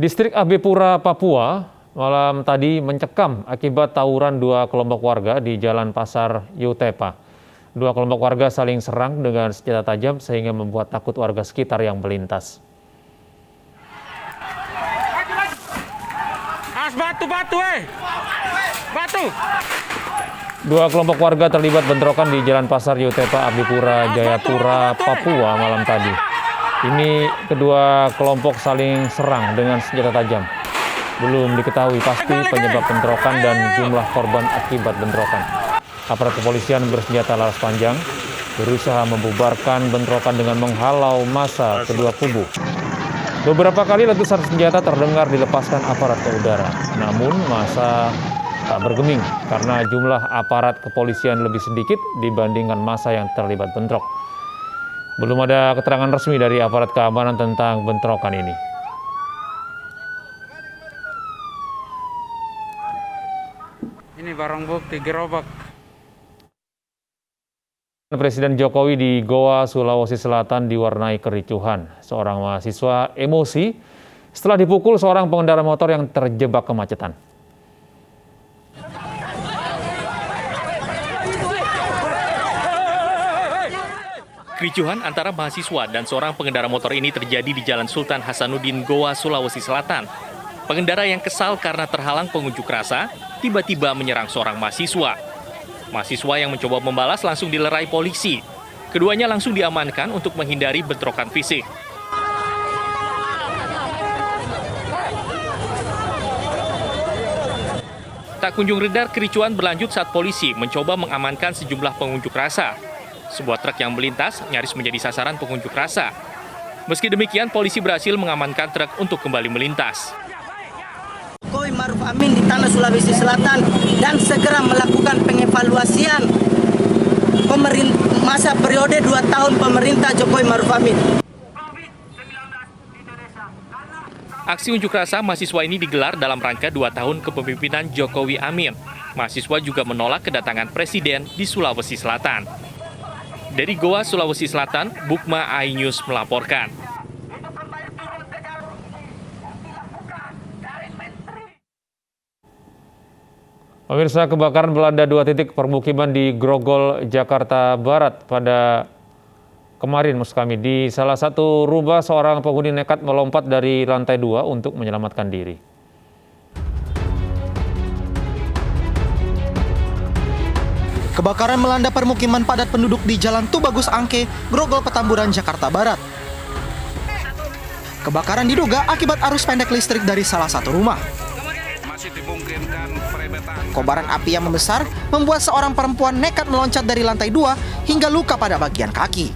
Distrik AB Pura, Papua, malam tadi mencekam akibat tawuran dua kelompok warga di Jalan Pasar Yutepa. Dua kelompok warga saling serang dengan senjata tajam sehingga membuat takut warga sekitar yang melintas. Batu! Dua kelompok warga terlibat bentrokan di Jalan Pasar Yutepa, AB Pura, Jayapura, Papua malam tadi. Ini kedua kelompok saling serang dengan senjata tajam. Belum diketahui pasti penyebab bentrokan dan jumlah korban akibat bentrokan. Aparat kepolisian bersenjata laras panjang berusaha membubarkan bentrokan dengan menghalau massa kedua kubu. Beberapa kali letusan senjata terdengar dilepaskan aparat ke udara. Namun massa tak bergeming karena jumlah aparat kepolisian lebih sedikit dibandingkan massa yang terlibat bentrok. Belum ada keterangan resmi dari aparat keamanan tentang bentrokan ini. Ini barang bukti gerobak. Presiden Jokowi di Goa, Sulawesi Selatan diwarnai kericuhan. Seorang mahasiswa emosi setelah dipukul seorang pengendara motor yang terjebak kemacetan. Kericuhan antara mahasiswa dan seorang pengendara motor ini terjadi di Jalan Sultan Hasanuddin, Goa, Sulawesi Selatan. Pengendara yang kesal karena terhalang pengunjuk rasa tiba-tiba menyerang seorang mahasiswa. Mahasiswa yang mencoba membalas langsung dilerai polisi. Keduanya langsung diamankan untuk menghindari bentrokan fisik. Tak kunjung reda, kericuhan berlanjut saat polisi mencoba mengamankan sejumlah pengunjuk rasa. Sebuah truk yang melintas nyaris menjadi sasaran pengunjuk rasa. Meski demikian, polisi berhasil mengamankan truk untuk kembali melintas. Jokowi Maruf Amin di tanah Sulawesi Selatan dan segera melakukan pengevaluasian masa periode 2 tahun pemerintah Jokowi Maruf Amin. Aksi unjuk rasa mahasiswa ini digelar dalam rangka 2 tahun kepemimpinan Jokowi Amin. Mahasiswa juga menolak kedatangan Presiden di Sulawesi Selatan. Dari Goa, Sulawesi Selatan, Bukma iNews melaporkan. Pemirsa, kebakaran melanda 2 titik permukiman di Grogol, Jakarta Barat pada kemarin, maksud kami. Di salah satu rumah, seorang penghuni nekat melompat dari lantai 2 untuk menyelamatkan diri. Kebakaran melanda permukiman padat penduduk di Jalan Tubagus Angke, Grogol, Petamburan, Jakarta Barat. Kebakaran diduga akibat arus pendek listrik dari salah satu rumah. Kobaran api yang membesar membuat seorang perempuan nekat meloncat dari lantai 2 hingga luka pada bagian kaki.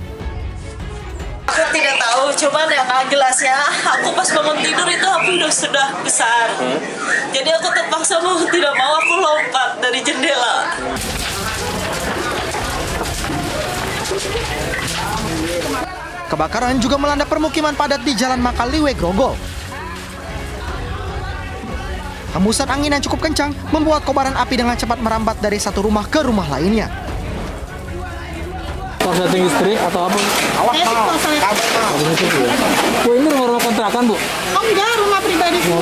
Aku tidak tahu, cuman yang jelasnya aku pas bangun tidur itu api sudah besar. Jadi aku terpaksa tidak mau aku lompat dari jendela. Kebakaran juga melanda permukiman padat di Jalan Makaliwe, Grogol. Hembusan angin yang cukup kencang membuat kobaran api dengan cepat merambat dari satu rumah ke rumah lainnya. Korsleting listrik atau apa? Awas mau. Bu, ini rumah kontrakan, Bu? Oh enggak, rumah pribadi semua.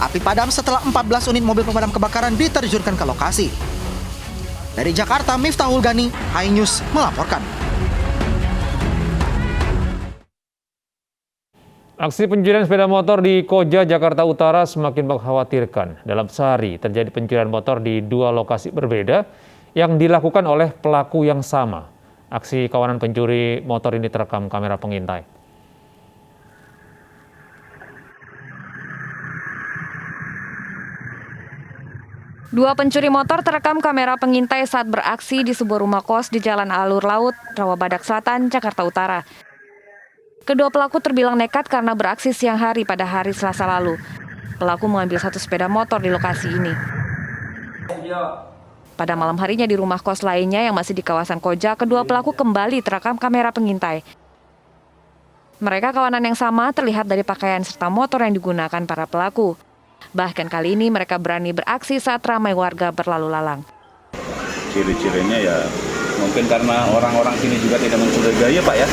Api padam setelah 14 unit mobil pemadam kebakaran diterjunkan ke lokasi. Dari Jakarta, Miftahul Gani, iNews melaporkan. Aksi pencurian sepeda motor di Koja, Jakarta Utara semakin mengkhawatirkan. Dalam sehari terjadi pencurian motor di 2 lokasi berbeda yang dilakukan oleh pelaku yang sama. Aksi kawanan pencuri motor ini terekam kamera pengintai. Dua pencuri motor terekam kamera pengintai saat beraksi di sebuah rumah kos di Jalan Alur Laut, Rawabadak Selatan, Jakarta Utara. Kedua pelaku terbilang nekat karena beraksi siang hari pada hari Selasa lalu. Pelaku mengambil 1 sepeda motor di lokasi ini. Pada malam harinya di rumah kos lainnya yang masih di kawasan Koja, kedua pelaku kembali terekam kamera pengintai. Mereka kawanan yang sama terlihat dari pakaian serta motor yang digunakan para pelaku. Bahkan kali ini mereka berani beraksi saat ramai warga berlalu lalang. Ciri-cirinya ya Mungkin karena orang-orang sini juga tidak mencurigai ya Pak ya.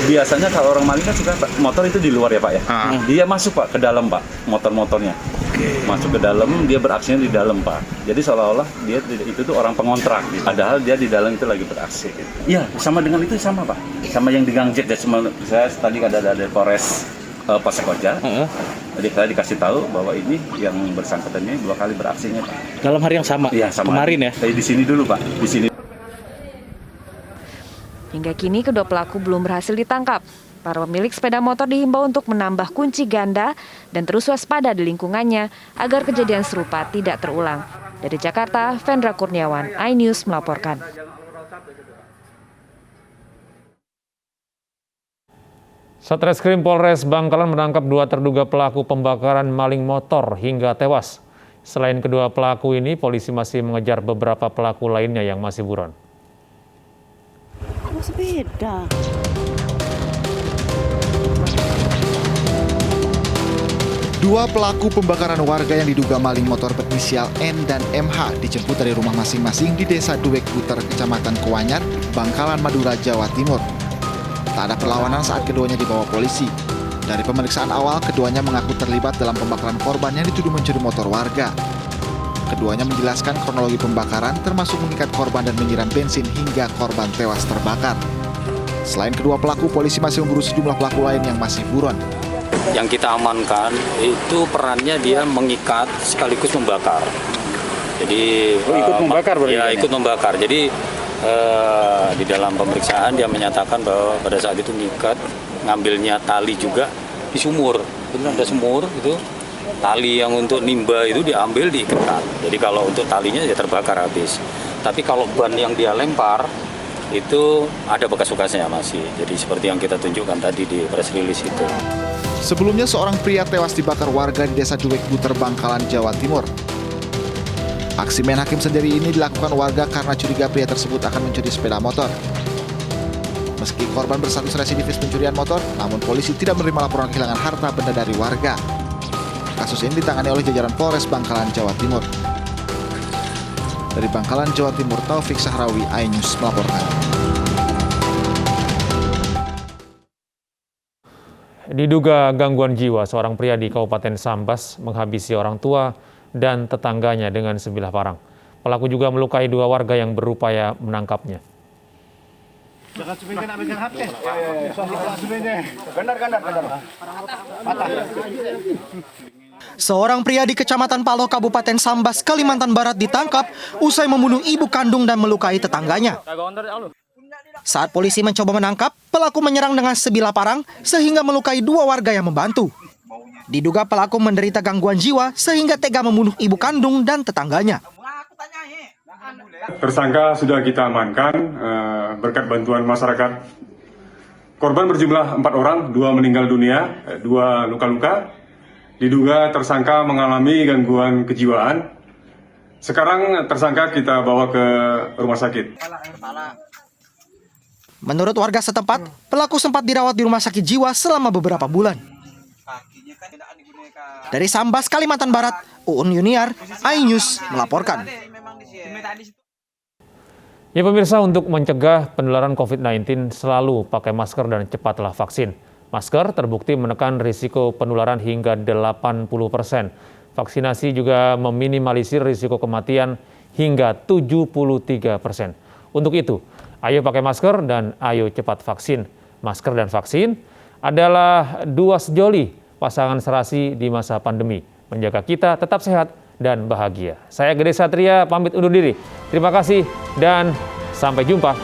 Biasanya kalau orang maling kan suka motor itu di luar ya Pak ya. Dia masuk Pak ke dalam Pak, motor-motornya. Masuk ke dalam, dia beraksinya di dalam Pak. Jadi seolah-olah dia itu tuh orang pengontrak. Padahal dia di dalam itu lagi beraksi. Iya, sama dengan itu sama Pak. Sama yang di Gang Jet. Saya tadi ada dari Polres Pasir Koja. Jadi saya dikasih tahu bahwa ini yang bersangkutan ini 2 kali beraksinya Pak. Dalam hari yang sama? Iya, sama. Kemarin ya? Di sini dulu Pak, di sini. Hingga kini kedua pelaku belum berhasil ditangkap. Para pemilik sepeda motor dihimbau untuk menambah kunci ganda dan terus waspada di lingkungannya agar kejadian serupa tidak terulang. Dari Jakarta, Vendra Kurniawan, iNews melaporkan. Satreskrim Polres Bangkalan menangkap 2 terduga pelaku pembakaran maling motor hingga tewas. Selain kedua pelaku ini, polisi masih mengejar beberapa pelaku lainnya yang masih buron. Sepeda. Dua pelaku pembakaran warga yang diduga maling motor berinisial N dan MH dijemput dari rumah masing-masing di Desa Duwek Buter, Kecamatan Kuanyar, Bangkalan, Madura, Jawa Timur. Tak ada perlawanan saat keduanya dibawa polisi. Dari pemeriksaan awal, keduanya mengaku terlibat dalam pembakaran korban yang dituduh mencuri motor warga. Keduanya menjelaskan kronologi pembakaran termasuk mengikat korban dan menyiram bensin hingga korban tewas terbakar. Selain kedua pelaku, polisi masih memburu sejumlah pelaku lain yang masih buron. Yang kita amankan itu perannya dia mengikat sekaligus membakar. Jadi ikut membakar berarti? Ya, ikut membakar. Jadi di dalam pemeriksaan dia menyatakan bahwa pada saat itu mengikat, ngambilnya tali juga di sumur. Itu ada sumur itu. Tali yang untuk nimba itu diambil diikat. Jadi kalau untuk talinya ya terbakar habis. Tapi kalau ban yang dia lempar itu ada bekas-bekasnya masih. Jadi seperti yang kita tunjukkan tadi di press release itu. Sebelumnya seorang pria tewas dibakar warga di Desa Duwek Buter, Bangkalan, Jawa Timur. Aksi main hakim sendiri ini dilakukan warga karena curiga pria tersebut akan mencuri sepeda motor. Meski korban berstatus residivis pencurian motor, namun polisi tidak menerima laporan kehilangan harta benda dari warga. Kasus ini ditangani oleh jajaran Polres Bangkalan, Jawa Timur. Dari Bangkalan, Jawa Timur, Taufik Sahrawi, iNews melaporkan. Diduga gangguan jiwa, seorang pria di Kabupaten Sambas menghabisi orang tua dan tetangganya dengan sebilah parang. Pelaku juga melukai 2 warga yang berupaya menangkapnya. Seorang pria di Kecamatan Paloh, Kabupaten Sambas, Kalimantan Barat ditangkap usai membunuh ibu kandung dan melukai tetangganya. Saat polisi mencoba menangkap, pelaku menyerang dengan sebilah parang sehingga melukai 2 warga yang membantu. Diduga pelaku menderita gangguan jiwa sehingga tega membunuh ibu kandung dan tetangganya. Tersangka sudah kita amankan berkat bantuan masyarakat. Korban berjumlah 4 orang, 2 meninggal dunia, 2 luka-luka. Diduga tersangka mengalami gangguan kejiwaan. Sekarang tersangka kita bawa ke rumah sakit. Menurut warga setempat, pelaku sempat dirawat di rumah sakit jiwa selama beberapa bulan. Dari Sambas, Kalimantan Barat, Uun Yuniar, iNews melaporkan. Ya pemirsa, untuk mencegah penularan COVID-19 selalu pakai masker dan cepatlah vaksin. Masker terbukti menekan risiko penularan hingga 80%. Vaksinasi juga meminimalisir risiko kematian hingga 73%. Untuk itu, ayo pakai masker dan ayo cepat vaksin. Masker dan vaksin adalah 2 sejoli pasangan serasi di masa pandemi. Menjaga kita tetap sehat dan bahagia. Saya Gede Satria pamit undur diri. Terima kasih dan sampai jumpa.